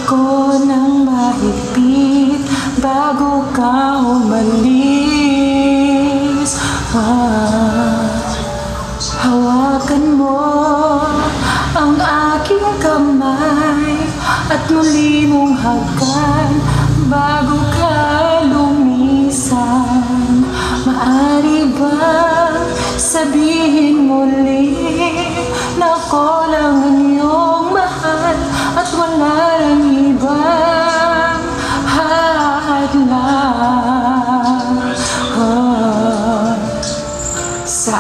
ako ng mahigpit bago ka umalis. Hawakan mo ang aking kamay at muli mong hagkan bago ka lumisan. Maaari bang sabihin muli na ako lang ang iyong mahal at wala nang ibang hadlang sa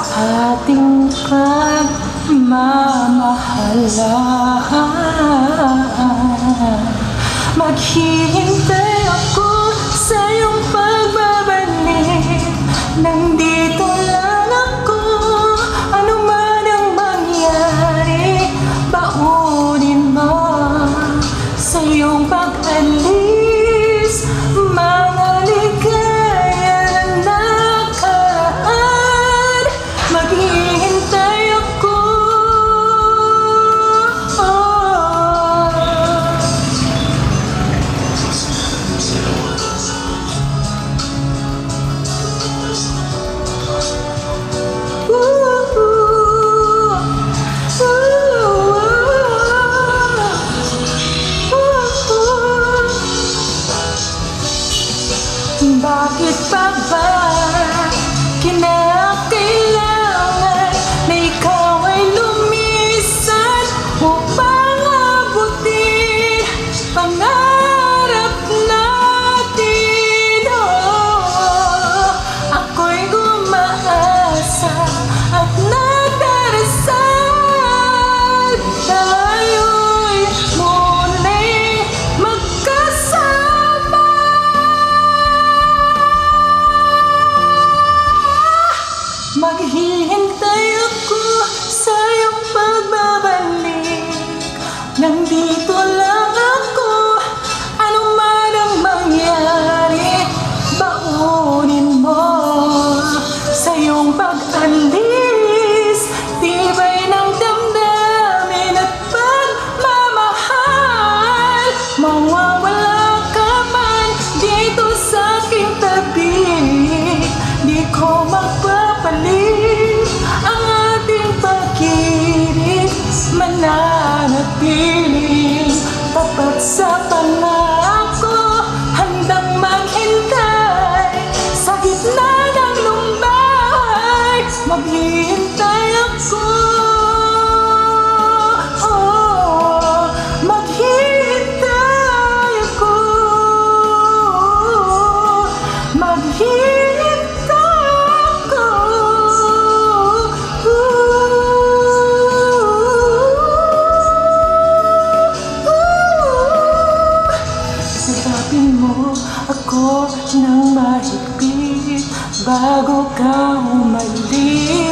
ating pagmamahalan? Maghihintay ako sa iyong pagbabalik. Nandito lang ako, ano man ang mangyari. Baunin mo sa iyong pag-alis mga ligaya na nakaraan. Maghihintay ako. Bakit pa ba kinakailangan na ikaw ay lumisan upang abutin pangarap natin? Ako'y gumaasa at nadarasal tayo'y muling magkasama. Maghihintay ako sa iyong pagbabalik. Nandito lang ako, ano man ang mangyari. Baunin mo sa iyong pag-alis tibay ng damdamin at pagmamahal. Mawawala ka man dito sa aking tabi, di ko magpapalit ang ating pag-ibig. Mananatiling tapat sa pangako, handang maghintay sa gitna ng lumbay. Maghihintay ako. Maghihintay ako. Sikapin mo ako ng mahigpit bago ka umalis.